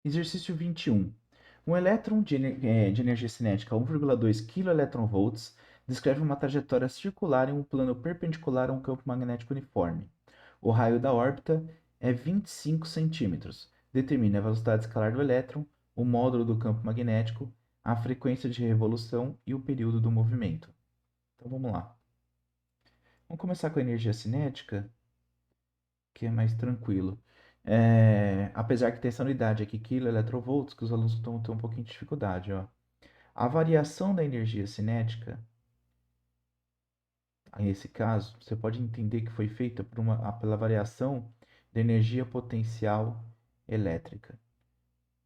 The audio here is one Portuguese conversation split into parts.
Exercício 21. Um elétron de energia cinética 1,2 keV descreve uma trajetória circular em um plano perpendicular a um campo magnético uniforme. O raio da órbita é 25 centímetros. Determine a velocidade escalar do elétron, o módulo do campo magnético, a frequência de revolução e o período do movimento. Então vamos lá. Vamos começar com a energia cinética, que é mais tranquilo. Apesar que tem essa unidade aqui, kV, que os alunos estão tendo um pouquinho de dificuldade. Ó. A variação da energia cinética, nesse caso, você pode entender que foi feita pela variação da energia potencial elétrica.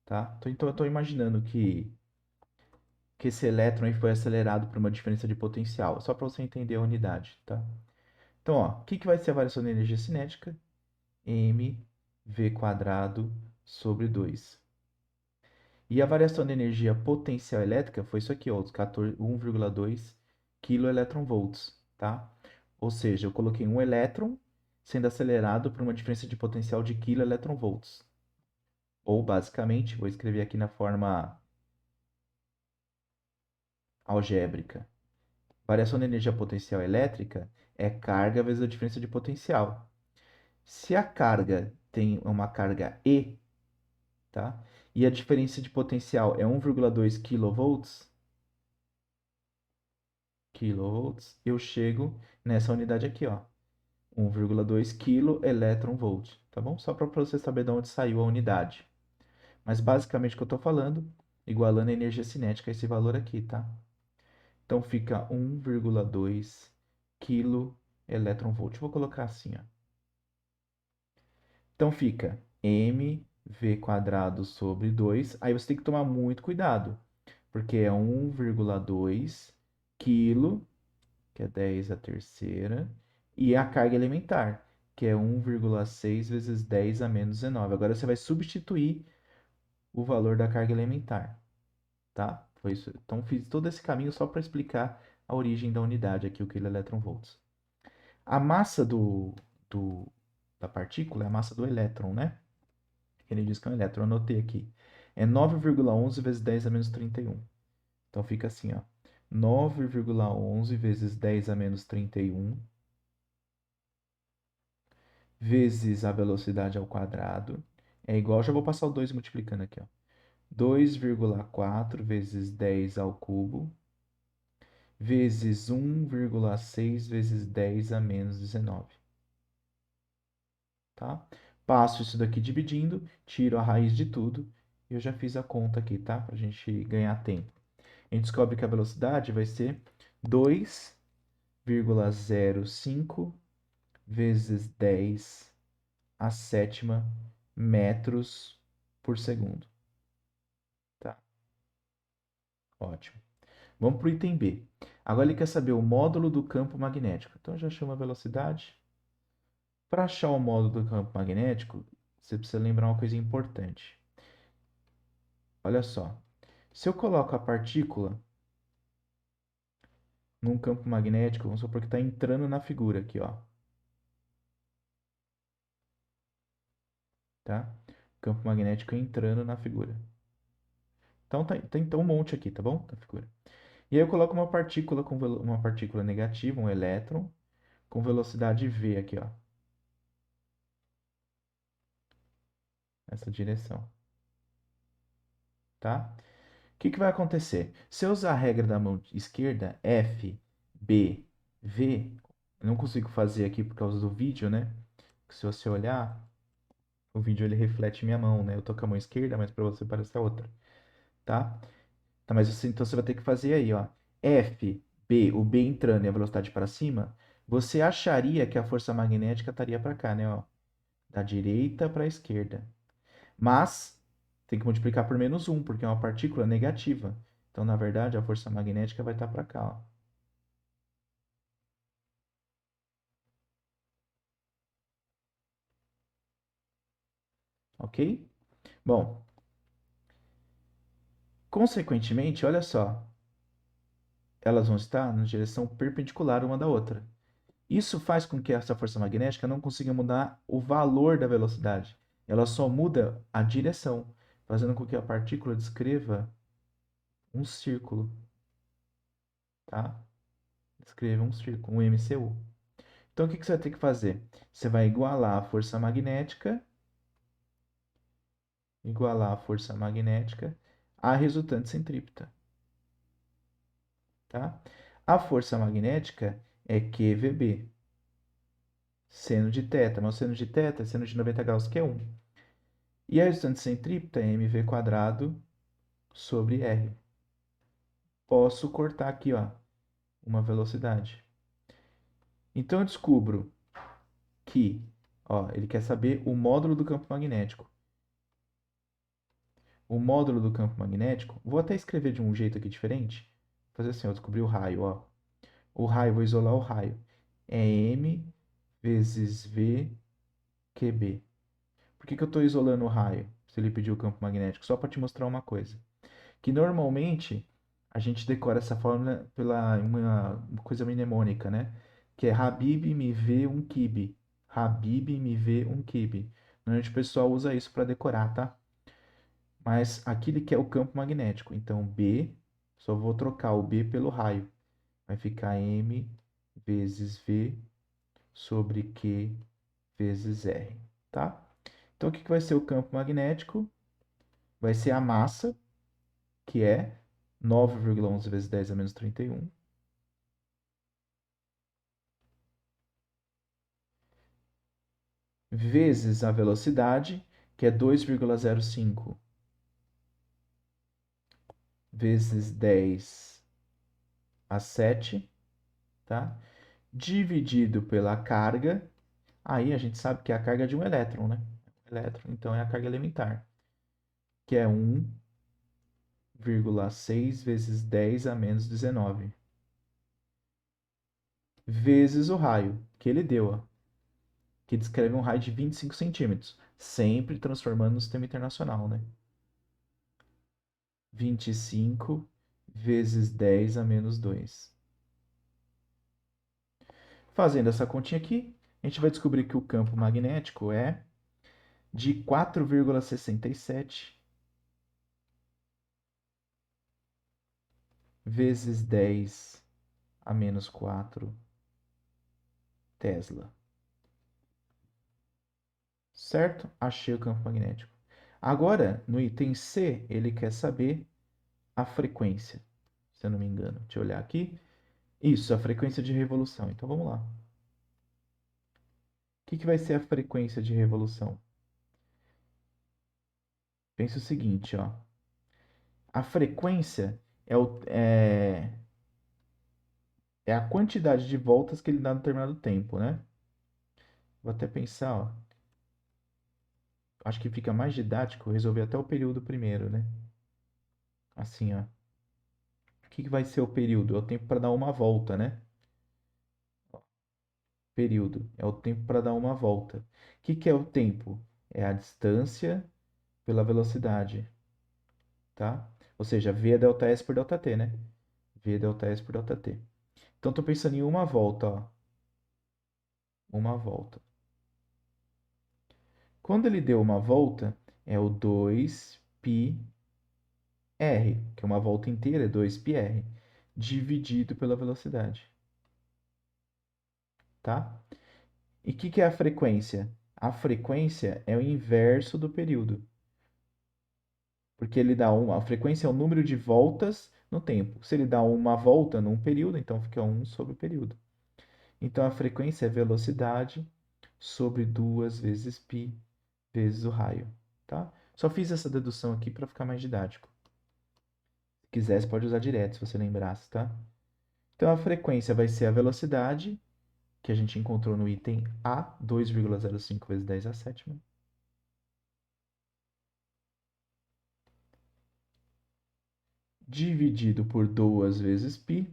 Tá? Então eu estou imaginando que esse elétron aí foi acelerado por uma diferença de potencial, só para você entender a unidade. Tá? Então, ó, o que vai ser a variação da energia cinética? mv² sobre 2. E a variação de energia potencial elétrica foi isso aqui, ó, os 1,2 kV, tá? Ou seja, eu coloquei um elétron sendo acelerado por uma diferença de potencial de kV. Ou, basicamente, vou escrever aqui na forma algébrica. Variação de energia potencial elétrica é carga vezes a diferença de potencial. Se a carga tem uma carga E, tá? E a diferença de potencial é 1,2 kV, eu chego nessa unidade aqui, ó, 1,2 kV, tá bom? Só para você saber de onde saiu a unidade. Mas basicamente o que eu estou falando, igualando a energia cinética a esse valor aqui, tá? Então fica 1,2 kV. Vou colocar assim, ó. Então fica mv² sobre 2. Aí você tem que tomar muito cuidado, porque é 1,2 kg, que é 10 a terceira, e a carga elementar, que é 1,6 vezes 10 a menos 19. Agora você vai substituir o valor da carga elementar, tá? Foi isso. Então fiz todo esse caminho só para explicar a origem da unidade aqui, o kV. A massa do, da partícula é a massa do elétron, né? Ele diz que é um elétron, eu anotei aqui. É 9,11 vezes 10 a menos 31. Então fica assim, ó. 9,11 vezes 10 a menos 31 vezes a velocidade ao quadrado é igual, já vou passar o 2 multiplicando aqui, ó. 2,4 vezes 10 ao cubo vezes 1,6 vezes 10 a menos 19. Tá? Passo isso daqui dividindo, tiro a raiz de tudo e eu já fiz a conta aqui, tá? Para a gente ganhar tempo. A gente descobre que a velocidade vai ser 2,05 vezes 10 a sétima metros por segundo. Tá? Ótimo. Vamos para o item B. Agora ele quer saber o módulo do campo magnético. Então já chama a velocidade. Para achar o módulo do campo magnético, você precisa lembrar uma coisa importante. Olha só. Se eu coloco a partícula num campo magnético, vamos supor que está entrando na figura aqui, ó. Tá? Campo magnético entrando na figura. Então tem um monte aqui, tá bom? Da figura. E aí eu coloco uma partícula uma partícula negativa, um elétron, com velocidade v aqui, ó. Nessa direção. Tá? O que vai acontecer? Se eu usar a regra da mão esquerda, F, B, V, eu não consigo fazer aqui por causa do vídeo, né? Se você olhar, o vídeo ele reflete minha mão, né? Eu tô com a mão esquerda, mas para você parece a outra, tá? Tá, mas então você vai ter que fazer aí, ó. F, B, o B entrando e a velocidade para cima, você acharia que a força magnética estaria para cá, né, ó? Da direita para a esquerda. Mas tem que multiplicar por menos 1, porque é uma partícula negativa. Então, na verdade, a força magnética vai estar para cá, ó. Ok? Bom, consequentemente, olha só, elas vão estar na direção perpendicular uma da outra. Isso faz com que essa força magnética não consiga mudar o valor da velocidade. Ela só muda a direção. fazendo com que a partícula descreva um círculo, tá? Descreva um círculo, um MCU. Então, o que você vai ter que fazer? Você vai igualar a força magnética à resultante centrípeta, tá? A força magnética é QVB, seno de θ, mas o seno de θ é seno de 90 graus, que é 1. E a resultante centrípeta é mv quadrado sobre r. Posso cortar aqui, ó, uma velocidade. Então eu descubro que, ó, ele quer saber o módulo do campo magnético. O módulo do campo magnético, vou até escrever de um jeito aqui diferente. Vou fazer assim, eu descobri o raio, ó. O raio, vou isolar o raio. É m vezes v QB. Por que eu estou isolando o raio, se ele pediu o campo magnético? Só para te mostrar uma coisa. Que normalmente a gente decora essa fórmula pela uma coisa mnemônica, né? Que é Habib me vê um kibe. Habib me vê um kibe. Normalmente o pessoal usa isso para decorar, tá? Mas aqui ele quer o campo magnético. Então B, só vou trocar o B pelo raio. Vai ficar M vezes V sobre Q vezes R, tá? Então o que vai ser o campo magnético? Vai ser a massa, que é 9,11 vezes 10 a menos 31, vezes a velocidade, que é 2,05 vezes 10 a 7, tá? Dividido pela carga. Aí a gente sabe que é a carga de um elétron, né? Elétron, então é a carga elementar, que é 1,6 vezes 10 a menos 19, vezes o raio que ele deu, ó, que descreve um raio de 25 centímetros, sempre transformando no sistema internacional, né? 25 vezes 10 a menos 2. Fazendo essa continha aqui, a gente vai descobrir que o campo magnético é de 4,67 vezes 10 a menos 4 Tesla. Certo? Achei o campo magnético. Agora, no item C, ele quer saber a frequência, se eu não me engano. Deixa eu olhar aqui. Isso, a frequência de revolução. Então vamos lá. O que vai ser a frequência de revolução? Pensa o seguinte, ó. A frequência é a quantidade de voltas que ele dá em determinado tempo, né? Vou até pensar, ó. Acho que fica mais didático resolver até o período primeiro, né? Assim, ó. O que vai ser o período? É o tempo para dar uma volta, né? Período é o tempo para dar uma volta. O que é o tempo? É a distância pela velocidade, tá? Ou seja, V é delta S por delta T, né? V é delta S por delta T. Então, estou pensando em uma volta, ó. Uma volta. Quando ele deu uma volta, é o 2πr, que é uma volta inteira, é 2πr, dividido pela velocidade, tá? E o que é a frequência? A frequência é o inverso do período, porque ele dá a frequência é o número de voltas no tempo. Se ele dá uma volta num período, então fica 1 sobre o período. Então a frequência é velocidade sobre 2 vezes π vezes o raio, tá? Só fiz essa dedução aqui para ficar mais didático. Se quiser, você pode usar direto, se você lembrasse, tá? Então a frequência vai ser a velocidade, que a gente encontrou no item A, 2,05 vezes 10 a sétima, dividido por 2 vezes π,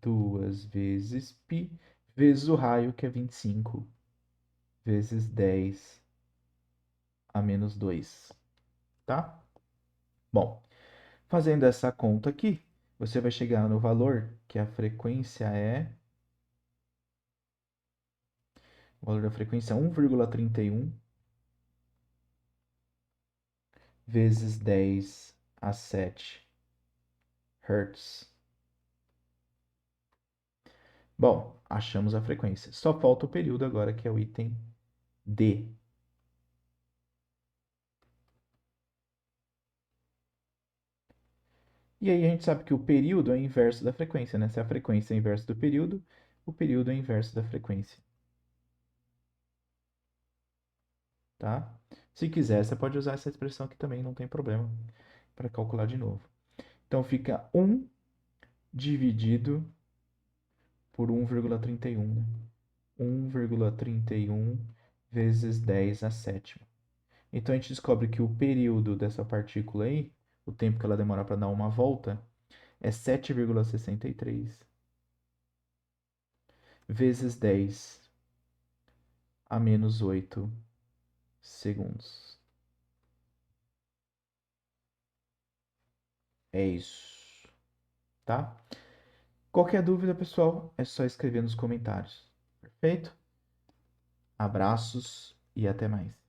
2 vezes π, vezes o raio, que é 25, vezes 10 a menos 2, tá? Bom, fazendo essa conta aqui, você vai chegar no valor que a frequência é... O valor da frequência é 1,31 vezes 10 a 7 Hz. Bom, achamos a frequência. Só falta o período agora, que é o item D. E aí a gente sabe que o período é o inverso da frequência, né? Se a frequência é o inverso do período, o período é o inverso da frequência. Tá? Se quiser, você pode usar essa expressão aqui também, não tem problema, para calcular de novo. Então fica 1 dividido por 1,31, né? 1,31 vezes 10 a sétima. Então a gente descobre que o período dessa partícula aí, o tempo que ela demora para dar uma volta, é 7,63 vezes 10 a menos 8 segundos. É isso, tá? Qualquer dúvida, pessoal, é só escrever nos comentários. Perfeito? Abraços e até mais.